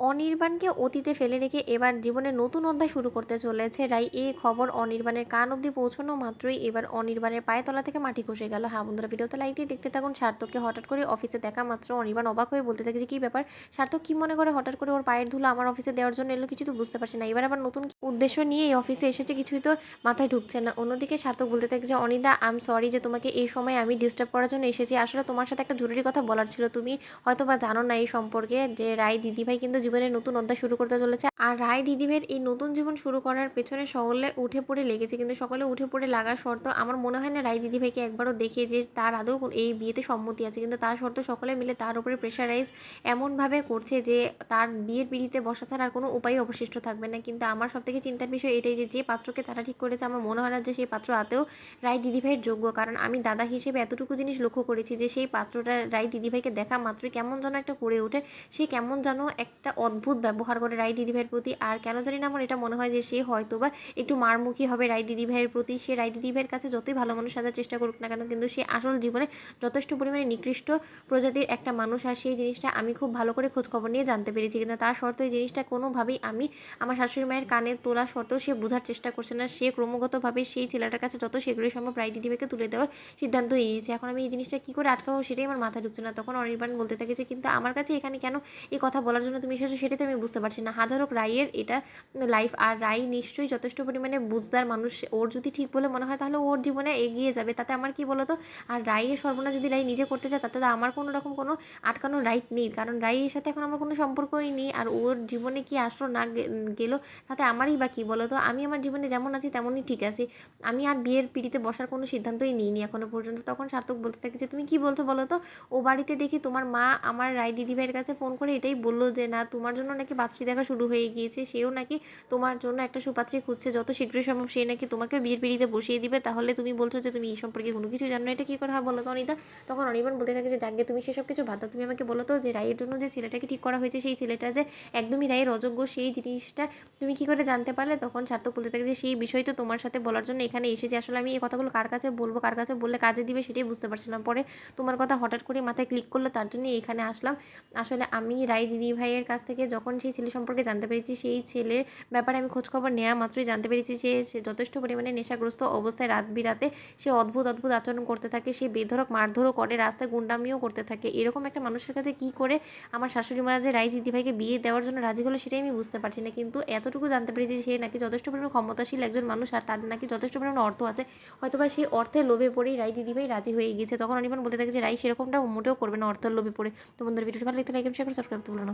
অনির্বাণকে অতীতে ফেলে রেখে এবার জীবনের নতুন অধ্যায় শুরু করতে চলেছে রাই। এই খবর অনির্বাণের কান অবধি পৌঁছানো মাত্রই এবার অনির্বাণের পায়ের তলা থেকে মাটি খসে গেল। হ্যাঁ বন্ধুরা, ভিডিওতে লাইক দিয়ে দেখতে থাকুন। সার্থককে হঠাৎ করে অফিসে দেখা মাত্র অনির্বাণ অবাক হয়ে বলতে থাকে যে কী ব্যাপার, সার্থক কী মনে করে হঠাৎ করে ওর পায়ের ধুলো আমার অফিসে দেওয়ার জন্য এলো, কিছু তো বুঝতে পারছি না। এবার আবার নতুন কি উদ্দেশ্য নিয়ে এই অফিসে এসেছে কিছুই তো মাথায় ঢুকছে না। অন্যদিকে সার্থক বলতে থাকে যে অনিদা, আই এম সরি যে তোমাকে এই সময় আমি ডিস্টার্ব করার জন্য এসেছি। আসলে তোমার সাথে একটা জরুরি কথা বলার ছিল। তুমি হয়তো বা জানো না এই সম্পর্কে যে রায় দিদিভাই কিন্তু জীবনের নতুন অধ্যায় শুরু করতে চলেছে। আর রায় দিদিভাইয়ের এই নতুন জীবন শুরু করার পেছনে সকলে উঠে পড়ে লেগেছে, কিন্তু সকলে উঠে পড়ে লাগার শর্ত আমার মনে হয় না রায় দিদিভাইকে একবারও দেখে যে তার আদৌ এই বিয়েতে সম্মতি আছে, কিন্তু তার শর্ত সকলে মিলে তার উপরে প্রেশারাইজ এমনভাবে করছে যে তার বিয়ের পিড়িতে বসা ছাড়া আর কোনো উপায় অবশিষ্ট থাকবে না। কিন্তু আমার সব থেকে চিন্তার বিষয় এটাই যে যে পাত্রকে তারা ঠিক করেছে আমার মনে হয় না যে সেই পাত্র আতেও রায় দিদিভাইয়ের যোগ্য। কারণ আমি দাদা হিসেবে এতটুকু জিনিস লক্ষ্য করেছি যে সেই পাত্রটা রায় দিদিভাইকে দেখা মাত্রই কেমন যেন একটা করে ওঠে। সে কেমন যেন একটা অদ্ভুত ব্যবহার করে রায় দিদিভাইয়ের প্রতি। আর কেন জানি না আমার এটা মনে হয় যে সে হয়তোবা একটু মারমুখী হবে রায় দিদিভাইয়ের প্রতি। সে রায় দিদিভাইয়ের কাছে যতই ভালো মানুষ সাজার চেষ্টা করুক না কেন, কিন্তু সে আসল জীবনে যথেষ্ট পরিমাণে নিকৃষ্ট প্রজাতির একটা মানুষ। আর সেই জিনিসটা আমি খুব ভালো করে খোঁজখবর নিয়ে জানতে পেরেছি, কিন্তু তার সত্ত্বেও এই জিনিসটা কোনোভাবেই আমি আমার শাশুড়ি মায়ের কানে তোলা সত্ত্বেও সে বোঝার চেষ্টা করছে না। সে ক্রমাগতভাবে সেই ছেলেটার কাছে যত শীঘ্রই সম্ভব রায় দিদিভাইকে তুলে দেওয়ার সিদ্ধান্ত নিয়েছে। এখন আমি এই জিনিসটা কী করে আটকাবো সেটাই আমার মাথায় ঢুকছে না। তখন অনির্বাণ বলতে থাকে যে কিন্তু আমার কাছে এখানে কেন এই কথা বলার জন্য তুমি এসেছো সেটাই তো আমি বুঝতে পারছি না। হাজার হোক রাইয়ের এটা লাইফ, আর রাই নিশ্চয়ই যথেষ্ট পরিমাণে বুঝদার মানুষ। ওর যদি ঠিক বলে মনে হয় তাহলে ওর জীবনে এগিয়ে যাবে, তাতে আমার কি বলো তো। আর রাইয়ের সর্বনাশ যদি রাই নিজে করতে চায় তাতে তো আমার কোনো রকম কোনো আটকানোর রাইট নেই, কারণ রাইয়ের সাথে এখন আমার কোনো সম্পর্কই নেই। আর ওর জীবনে কি আসলো না গেলো তাতে আমারই বা কী বলো তো। আমি আমার জীবনে যেমন আছি তেমনই ঠিক আছি। আমি আর বিয়ের পিড়িতে বসার কোনো সিদ্ধান্তই নিইনি এখনো পর্যন্ত। তখন সার্থক বলতে থাকে যে তুমি কি বলছো বলো তো, ও বাড়িতে দেখি তোমার মা আমার রায় দিদিভাইয়ের কাছে ফোন করে এটাই বললো যে না তোমার জন্য নাকি পাত্রী দেখা শুরু হয়ে গিয়েছে, সেও নাকি তোমার জন্য একটা সুপাত্রী খুঁজছে, যত শীঘ্রই সম্ভব সে নাকি তোমাকে বিয়ের পিড়িতে বসিয়ে দিবে। তাহলে তুমি বলছো যে তুমি এই সম্পর্কে কোনো কিছু জানো না, এটা কী করে হয় বলো তো অনিতা। তখন অনির্বাণ বলতে থাকে যে যাকে তুমি সেসব কিছু বাদ দাও, তুমি আমাকে বলো তো যে রায়ের জন্য যে ছেলেটাকে ঠিক করা হয়েছে সেই ছেলেটা যে একদমই রায়ের অযোগ্য, সেই জিনিসটা তুমি কি করে জানতে পারলে। তখন সার্থক বলতে থাকে যে সেই বিষয় তো তোমার সাথে বলার জন্য এখানে এসেছে। আসলে আমি এই কথাগুলো কার কাছে বলবো, কার কাছে বললে কাজে দিবে সেটাই বুঝতে পারছিলাম। পরে তোমার কথা হঠাৎ করে মাথায় ক্লিক করলো, তার জন্যই এখানে আসলাম। আসলে আমি রায় দিদিভাইয়ের কাছ থেকে যখন সেই ছেলে সম্পর্কে জানতে পেরেছি, সেই ছেলের ব্যাপারে আমি খোঁজখবর নেওয়া মাত্রই জানতে পেরেছি সে যথেষ্ট পরিমাণে নেশাগ্রস্ত অবস্থায় রাত বিরাতে সে অদ্ভুত অদ্ভুত আচরণ করতে থাকে। সে বেধড়ক মারধরও করে, রাস্তায় গুন্ডামিও করতে থাকে। এরকম একটা মানুষের কাছে কী করে আমার শাশুড়ি মা যে রায় দিদিভাইকে বিয়ে দেওয়ার জন্য রাজি হলো সেটাই আমি বুঝতে পারছি না। কিন্তু এতটুকু জানতে পেরেছি সে নাকি যথেষ্ট পরিমাণে ক্ষমতাশীল একজন মানুষ, আর তার নাকি যথেষ্ট পরিমাণে অর্থ আছে। হয়তোবা সেই অর্থের লোভে পড়েই রায় দিদিভাই রাজি হয়ে গিয়েছে। তখন অনির্বাণ বলতে থাকে যে রাই সেরকমটা মোটেও করবে না অর্থের লোভে পড়ে। তো বন্ধুরা, ভিডিওটি ভালো লাগলে লাইক এবং শেয়ার করে সাবস্ক্রাইব করতে ভুলো না।